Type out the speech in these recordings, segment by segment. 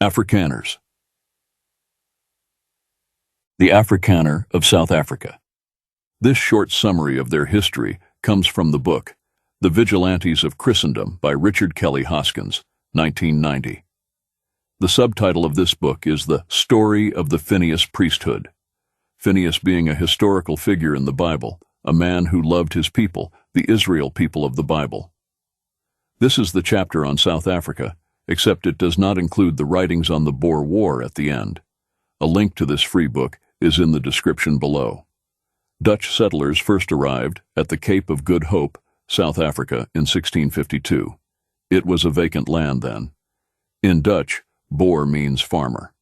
Afrikaners. The Afrikaner of South Africa. This short summary of their history comes from the book, The Vigilantes of Christendom by Richard Kelly Hoskins, 1990. The subtitle of this book is The Story of the Phineas Priesthood. Phineas being a historical figure in the Bible, a man who loved his people, the Israel people of the Bible. This is the chapter on South Africa, except it does not include the writings on the Boer War at the end. A link to this free book is in the description below. Dutch settlers first arrived at the Cape of Good Hope, South Africa, in 1652. It was a vacant land then. In Dutch, Boer means farmer.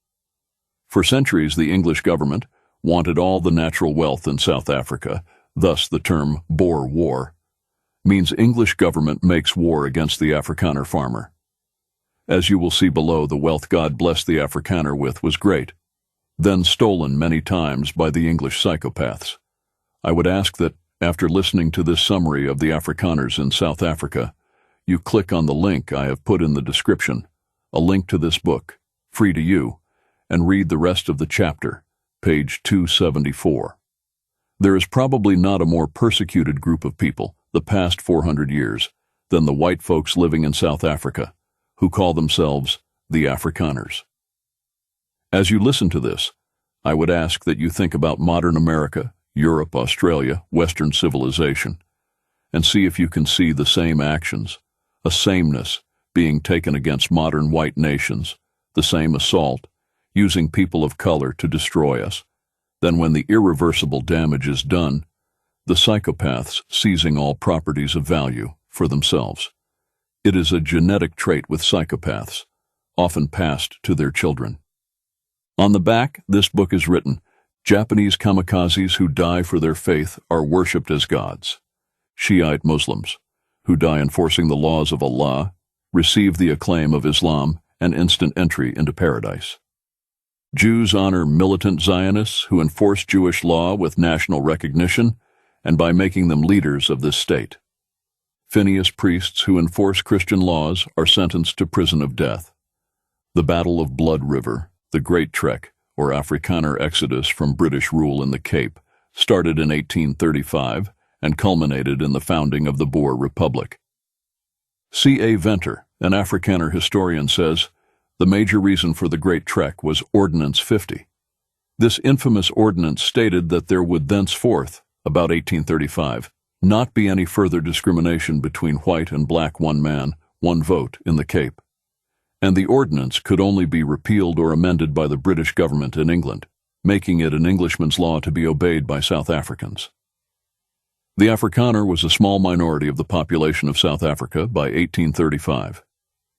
For centuries, the English government wanted all the natural wealth in South Africa, thus the term Boer War means English government makes war against the Afrikaner farmer. As you will see below, the wealth God blessed the Afrikaner with was great, then stolen many times by the English psychopaths. I would ask that, after listening to this summary of the Afrikaners in South Africa, you click on the link I have put in the description, a link to this book, free to you, and read the rest of the chapter, page 274. There is probably not a more persecuted group of people, the past 400 years, than the white folks living in South Africa, who call themselves the Afrikaners. As you listen to this, I would ask that you think about modern America, Europe, Australia, Western civilization, and see if you can see the same actions, a sameness being taken against modern white nations, the same assault, using people of color to destroy us. Then when the irreversible damage is done, the psychopaths seizing all properties of value for themselves. It is a genetic trait with psychopaths, often passed to their children. On the back, this book is written, Japanese kamikazes who die for their faith are worshipped as gods. Shiite Muslims, who die enforcing the laws of Allah, receive the acclaim of Islam and instant entry into paradise. Jews honor militant Zionists who enforce Jewish law with national recognition and by making them leaders of this state. Phineas priests who enforce Christian laws are sentenced to prison of death. The Battle of Blood River, the Great Trek, or Afrikaner exodus from British rule in the Cape, started in 1835 and culminated in the founding of the Boer Republic. C.A. Venter, an Afrikaner historian, says, the major reason for the Great Trek was Ordinance 50. This infamous ordinance stated that there would thenceforth, about 1835, not be any further discrimination between white and black one man, one vote in the Cape. And the ordinance could only be repealed or amended by the British government in England, making it an Englishman's law to be obeyed by South Africans. The Afrikaner was a small minority of the population of South Africa by 1835.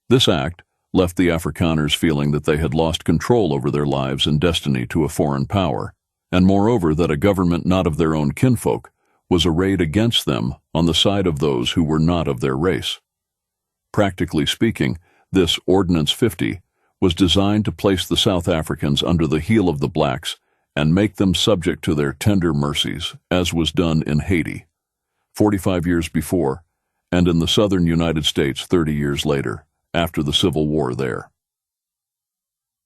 This act left the Afrikaners feeling that they had lost control over their lives and destiny to a foreign power, and moreover that a government not of their own kinfolk was arrayed against them on the side of those who were not of their race. Practically speaking, this Ordinance 50 was designed to place the South Africans under the heel of the blacks and make them subject to their tender mercies, as was done in Haiti, 45 years before, and in the southern United States 30 years later, after the Civil War there.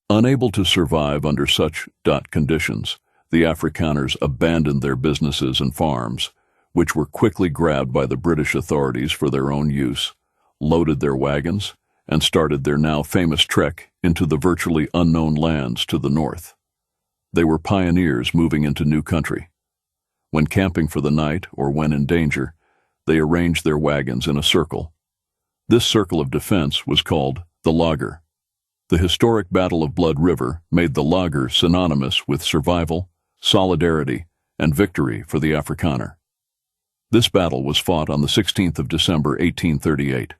Unable to survive under such conditions, the Afrikaners abandoned their businesses and farms, which were quickly grabbed by the British authorities for their own use, loaded their wagons, and started their now famous trek into the virtually unknown lands to the north. They were pioneers moving into new country. When camping for the night or when in danger, they arranged their wagons in a circle. This circle of defense was called the laager. The historic Battle of Blood River made the laager synonymous with survival, solidarity, and victory for the Afrikaner. This battle was fought on the 16th of December 1838.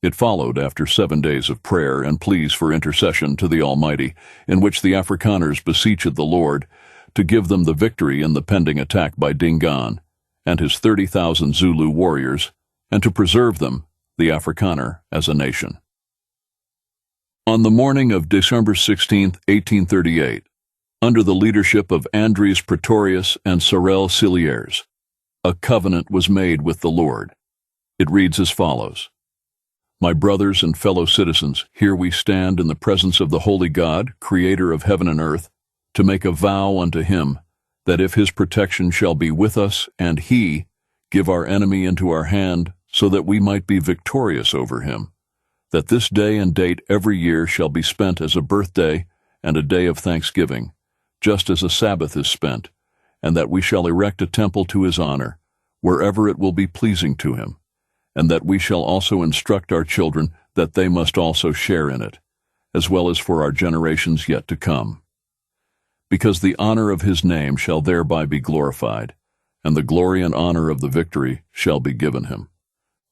It followed after 7 days of prayer and pleas for intercession to the Almighty, in which the Afrikaners beseeched the Lord to give them the victory in the pending attack by Dingaan and his 30,000 Zulu warriors, and to preserve them, the Afrikaner, as a nation. On the morning of December 16, 1838, under the leadership of Andries Pretorius and Sorel Cilliers, a covenant was made with the Lord. It reads as follows: My brothers and fellow citizens, here we stand in the presence of the Holy God, Creator of heaven and earth, to make a vow unto him, that if his protection shall be with us, and he give our enemy into our hand, so that we might be victorious over him, that this day and date every year shall be spent as a birthday and a day of thanksgiving, just as a Sabbath is spent, and that we shall erect a temple to his honor, wherever it will be pleasing to him, and that we shall also instruct our children that they must also share in it, as well as for our generations yet to come. Because the honor of his name shall thereby be glorified, and the glory and honor of the victory shall be given him.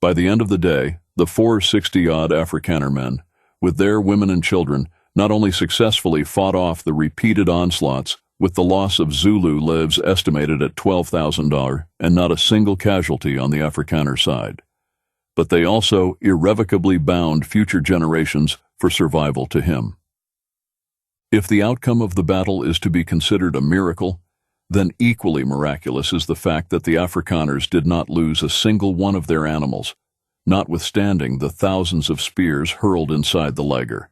By the end of the day, the 460-odd Afrikaner men, with their women and children, not only successfully fought off the repeated onslaughts, with the loss of Zulu lives estimated at $12,000 and not a single casualty on the Afrikaner side, but they also irrevocably bound future generations for survival to him. If the outcome of the battle is to be considered a miracle, then equally miraculous is the fact that the Afrikaners did not lose a single one of their animals, notwithstanding the thousands of spears hurled inside the liger.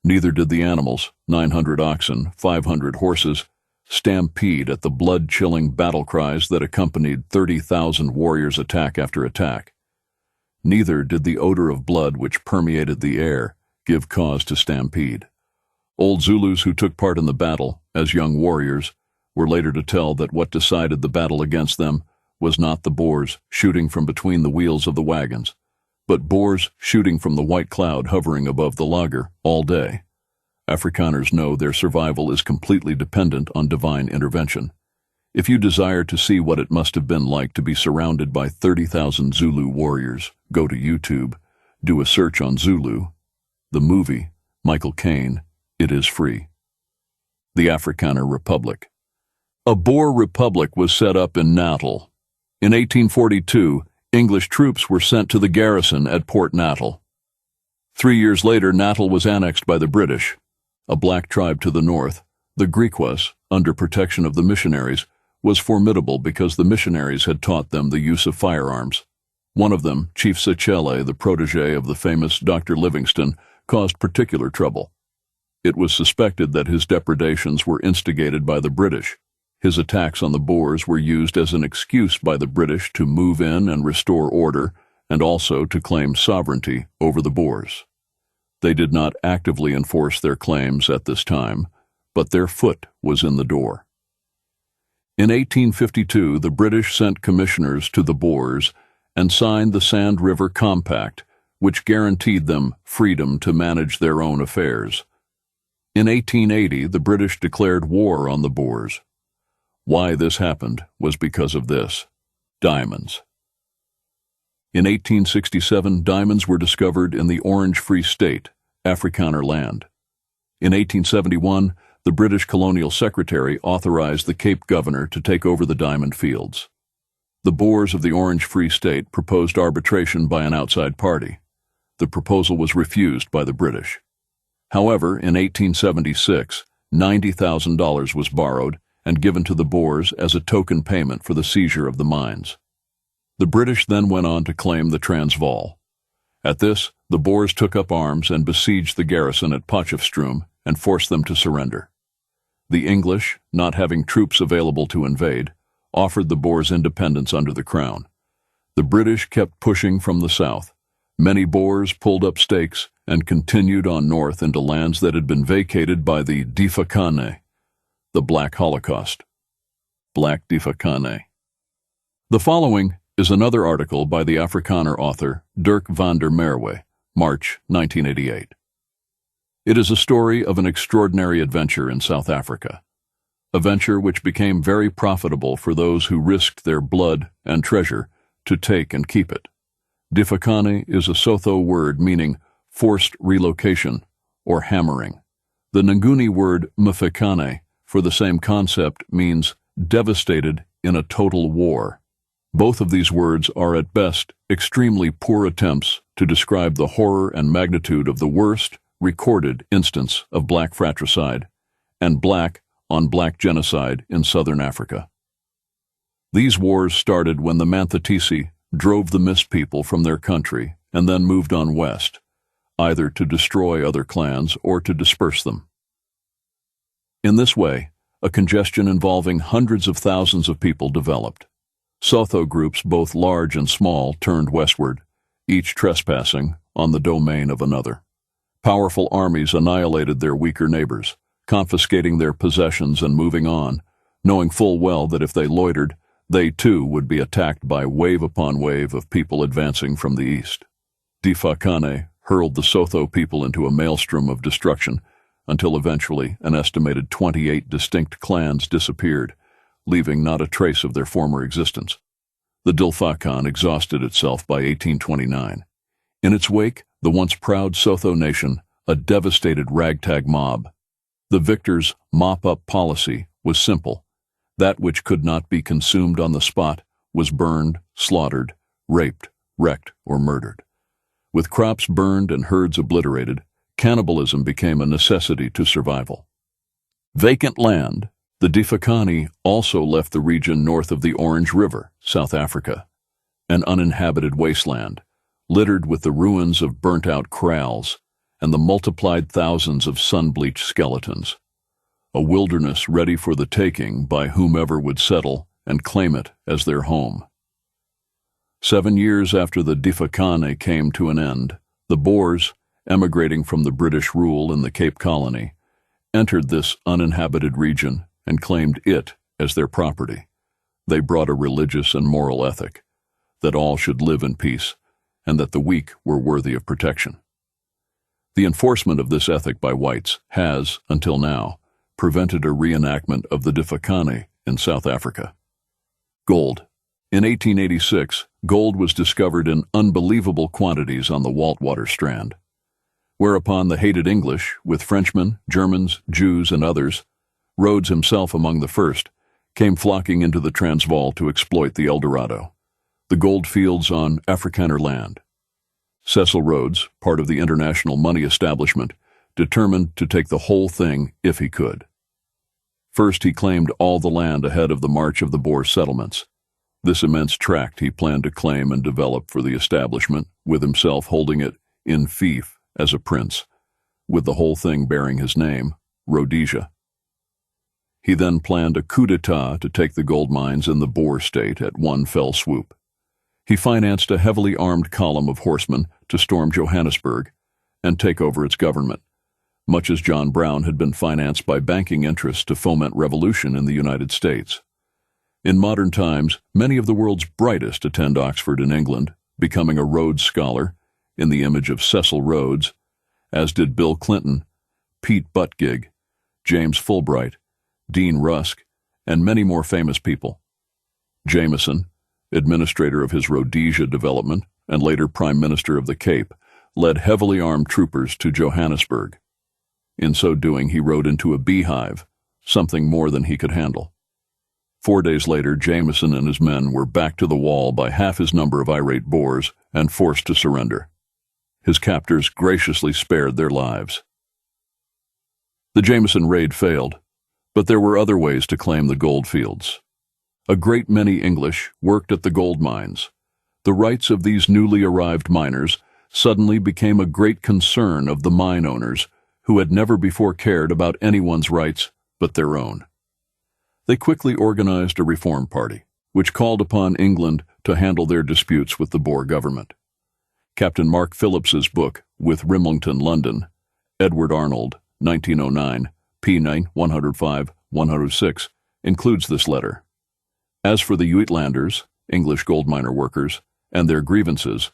Neither did the animals, 900 oxen, 500 horses, stampede at the blood-chilling battle cries that accompanied 30,000 warriors attack after attack. Neither did the odor of blood which permeated the air give cause to stampede. Old Zulus who took part in the battle, as young warriors, were later to tell that what decided the battle against them was not the Boers shooting from between the wheels of the wagons, but Boers shooting from the white cloud hovering above the lager all day. Afrikaners know their survival is completely dependent on divine intervention. If you desire to see what it must have been like to be surrounded by 30,000 Zulu warriors, go to YouTube, do a search on Zulu, the movie, Mfecane. It is free. The Afrikaner Republic. A Boer republic was set up in Natal. In 1842, English troops were sent to the garrison at Port Natal. 3 years later, Natal was annexed by the British. A black tribe to the north, the Griquas, under protection of the missionaries, was formidable because the missionaries had taught them the use of firearms. One of them, Chief Sechele, the protege of the famous Dr. Livingstone, caused particular trouble. It was suspected that his depredations were instigated by the British. His attacks on the Boers were used as an excuse by the British to move in and restore order, and also to claim sovereignty over the Boers. They did not actively enforce their claims at this time, but their foot was in the door. In 1852, the British sent commissioners to the Boers and signed the Sand River Compact, which guaranteed them freedom to manage their own affairs. In 1880, the British declared war on the Boers. Why this happened was because of this: diamonds. In 1867, diamonds were discovered in the Orange Free State, Afrikaner land. In 1871, the British colonial secretary authorized the Cape governor to take over the diamond fields. The Boers of the Orange Free State proposed arbitration by an outside party. The proposal was refused by the British. However, in 1876, $90,000 was borrowed and given to the Boers as a token payment for the seizure of the mines. The British then went on to claim the Transvaal. At this, the Boers took up arms and besieged the garrison at Potchefstroom and forced them to surrender. The English, not having troops available to invade, offered the Boers independence under the Crown. The British kept pushing from the south. Many Boers pulled up stakes and continued on north into lands that had been vacated by the Mfecane, the Black Holocaust. Black Mfecane. The following is another article by the Afrikaner author Dirk van der Merwe, March 1988. It is a story of an extraordinary adventure in South Africa, a venture which became very profitable for those who risked their blood and treasure to take and keep it. Mfecane is a Sotho word meaning forced relocation or hammering. The Nguni word Mfecane for the same concept means devastated in a total war. Both of these words are at best extremely poor attempts to describe the horror and magnitude of the worst recorded instance of black fratricide and black-on-black genocide in southern Africa. These wars started when the Manthatisi drove the Mis people from their country and then moved on west, either to destroy other clans or to disperse them. In this way, a congestion involving hundreds of thousands of people developed. Sotho groups, both large and small, turned westward, each trespassing on the domain of another. Powerful armies annihilated their weaker neighbors, confiscating their possessions and moving on, knowing full well that if they loitered, they too would be attacked by wave upon wave of people advancing from the east. Mfecane hurled the Sotho people into a maelstrom of destruction until eventually an estimated 28 distinct clans disappeared, leaving not a trace of their former existence. The Mfecane exhausted itself by 1829. In its wake, the once proud Sotho nation, a devastated ragtag mob. The victors' mop-up policy was simple. That which could not be consumed on the spot was burned, slaughtered, raped, wrecked, or murdered. With crops burned and herds obliterated, cannibalism became a necessity to survival. Vacant land, the Mfecane also left the region north of the Orange River, South Africa, an uninhabited wasteland, littered with the ruins of burnt-out kraals and the multiplied thousands of sun-bleached skeletons. A wilderness ready for the taking by whomever would settle and claim it as their home. 7 years after the Mfecane came to an end, the Boers, emigrating from the British rule in the Cape Colony, entered this uninhabited region and claimed it as their property. They brought a religious and moral ethic, that all should live in peace, and that the weak were worthy of protection. The enforcement of this ethic by whites has, until now, prevented a reenactment of the Mfecane in South Africa. Gold. In 1886, gold was discovered in unbelievable quantities on the Waltwater Strand, whereupon the hated English, with Frenchmen, Germans, Jews, and others, Rhodes himself among the first, came flocking into the Transvaal to exploit the El Dorado, the gold fields on Afrikaner land. Cecil Rhodes, part of the international money establishment, determined to take the whole thing if he could. First, he claimed all the land ahead of the march of the Boer settlements. This immense tract he planned to claim and develop for the establishment, with himself holding it in fief as a prince, with the whole thing bearing his name, Rhodesia. He then planned a coup d'etat to take the gold mines in the Boer state at one fell swoop. He financed a heavily armed column of horsemen to storm Johannesburg and take over its government, much as John Brown had been financed by banking interests to foment revolution in the United States. In modern times, many of the world's brightest attend Oxford in England, becoming a Rhodes Scholar in the image of Cecil Rhodes, as did Bill Clinton, Pete Buttigieg, James Fulbright, Dean Rusk, and many more famous people. Jameson, administrator of his Rhodesia development and later Prime Minister of the Cape, led heavily armed troopers to Johannesburg. In so doing, he rode into a beehive, something more than he could handle. 4 days later, Jameson and his men were backed to the wall by half his number of irate Boers and forced to surrender. His captors graciously spared their lives. The Jameson raid failed, but there were other ways to claim the gold fields. A great many English worked at the gold mines. The rights of these newly arrived miners suddenly became a great concern of the mine owners, who had never before cared about anyone's rights but their own. They quickly organized a reform party, which called upon England to handle their disputes with the Boer government. Captain Mark Phillips's book, With Rimlington, London, Edward Arnold, 1909, p. 105-106, includes this letter. As for the Uitlanders, English gold miner workers, and their grievances,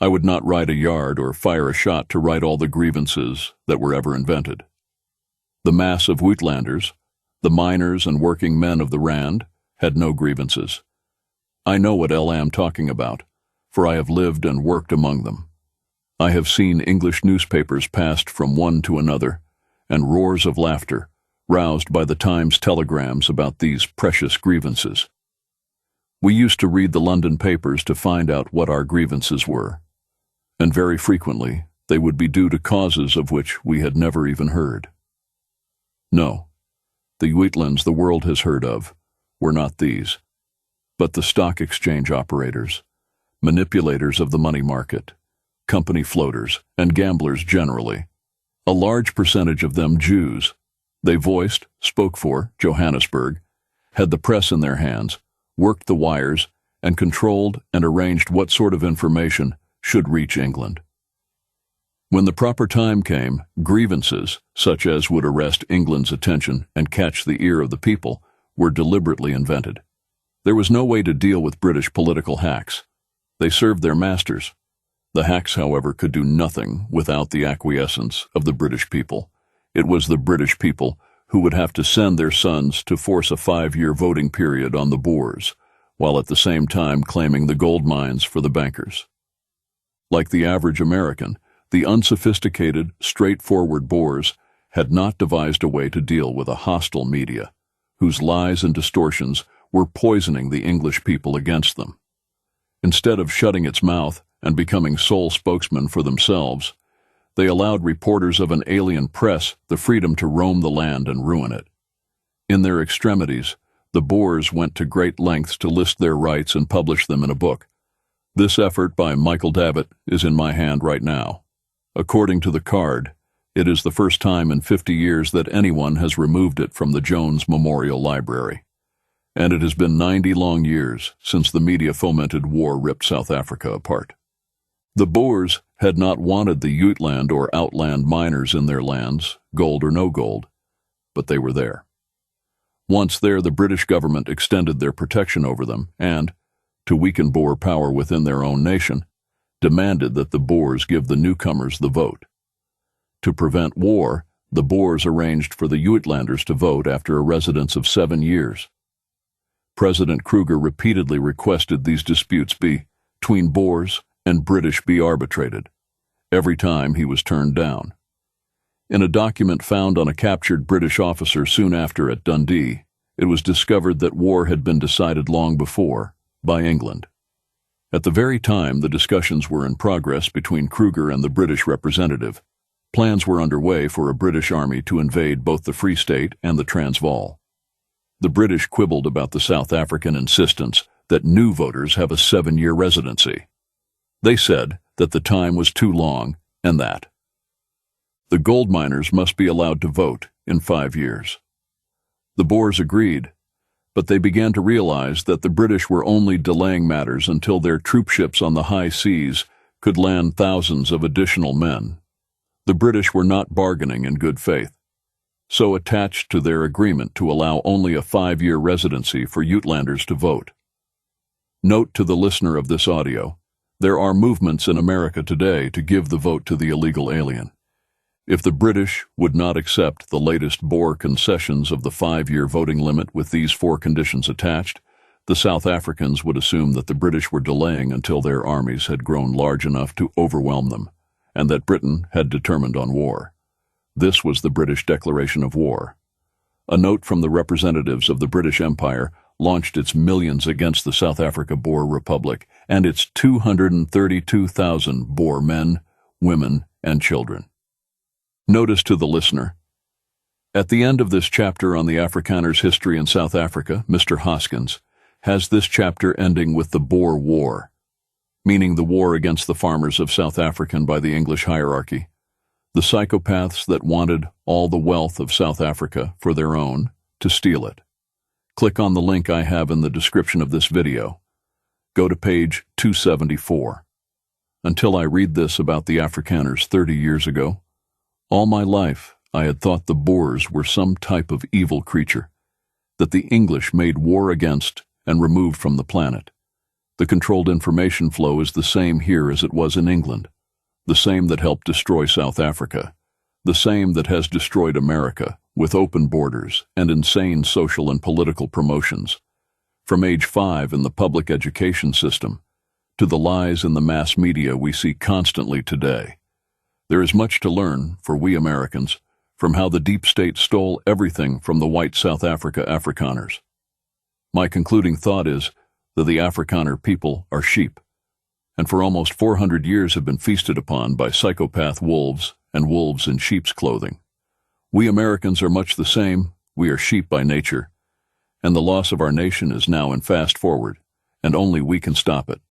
I would not ride a yard or fire a shot to right all the grievances that were ever invented. The mass of Uitlanders, the miners and working men of the Rand, had no grievances. I know what I am talking about, for I have lived and worked among them. I have seen English newspapers passed from one to another, and roars of laughter, roused by the Times telegrams about these precious grievances. We used to read the London papers to find out what our grievances were, and very frequently they would be due to causes of which we had never even heard. No, the Uitlands the world has heard of were not these, but the stock exchange operators, manipulators of the money market, company floaters, and gamblers generally. A large percentage of them Jews. They spoke for Johannesburg, had the press in their hands, worked the wires, and controlled and arranged what sort of information should reach England. When the proper time came, grievances, such as would arrest England's attention and catch the ear of the people, were deliberately invented. There was no way to deal with British political hacks. They served their masters. The hacks, however, could do nothing without the acquiescence of the British people. It was the British people who would have to send their sons to force a 5-year voting period on the Boers, while at the same time claiming the gold mines for the bankers. Like the average American, the unsophisticated, straightforward Boers had not devised a way to deal with a hostile media, whose lies and distortions were poisoning the English people against them. Instead of shutting its mouth and becoming sole spokesmen for themselves, they allowed reporters of an alien press the freedom to roam the land and ruin it. In their extremities, the Boers went to great lengths to list their rights and publish them in a book. This effort by Michael Davitt is in my hand right now. According to the card, it is the first time in 50 years that anyone has removed it from the Jones Memorial Library. And it has been 90 long years since the media-fomented war ripped South Africa apart. The Boers had not wanted the Uitland or outland miners in their lands, gold or no gold, but they were there. Once there, the British government extended their protection over them and, to weaken Boer power within their own nation, demanded that the Boers give the newcomers the vote. To prevent war, the Boers arranged for the Uitlanders to vote after a residence of 7 years. President Kruger repeatedly requested these disputes between Boers and British be arbitrated. Every time he was turned down. In a document found on a captured British officer soon after at Dundee, it was discovered that war had been decided long before by England. At the very time the discussions were in progress between Kruger and the British representative, plans were underway for a British army to invade both the Free State and the Transvaal. The British quibbled about the South African insistence that new voters have a 7-year residency. They said that the time was too long and that the gold miners must be allowed to vote in 5 years. The Boers agreed, but they began to realize that the British were only delaying matters until their troop ships on the high seas could land thousands of additional men. The British were not bargaining in good faith, so attached to their agreement to allow only a 5-year residency for Uitlanders to vote. Note to the listener of this audio, there are movements in America today to give the vote to the illegal alien. If the British would not accept the latest Boer concessions of the 5-year voting limit with these 4 conditions attached, the South Africans would assume that the British were delaying until their armies had grown large enough to overwhelm them, and that Britain had determined on war. This was the British declaration of war. A note from the representatives of the British Empire launched its millions against the South Africa Boer Republic and its 232,000 Boer men, women, and children. Notice to the listener. At the end of this chapter on the Afrikaners' history in South Africa, Mr. Hoskins has this chapter ending with the Boer War, meaning the war against the farmers of South Africa by the English hierarchy, the psychopaths that wanted all the wealth of South Africa for their own to steal it. Click on the link I have in the description of this video. Go to page 274. Until I read this about the Afrikaners 30 years ago, all my life I had thought the Boers were some type of evil creature, that the English made war against and removed from the planet. The controlled information flow is the same here as it was in England, the same that helped destroy South Africa, the same that has destroyed America with open borders and insane social and political promotions. From age 5 in the public education system to the lies in the mass media we see constantly today. There is much to learn, for we Americans, from how the deep state stole everything from the white South Africa Afrikaners. My concluding thought is that the Afrikaner people are sheep, and for almost 400 years have been feasted upon by psychopath wolves and wolves in sheep's clothing. We Americans are much the same. We are sheep by nature, and the loss of our nation is now in fast forward, and only we can stop it.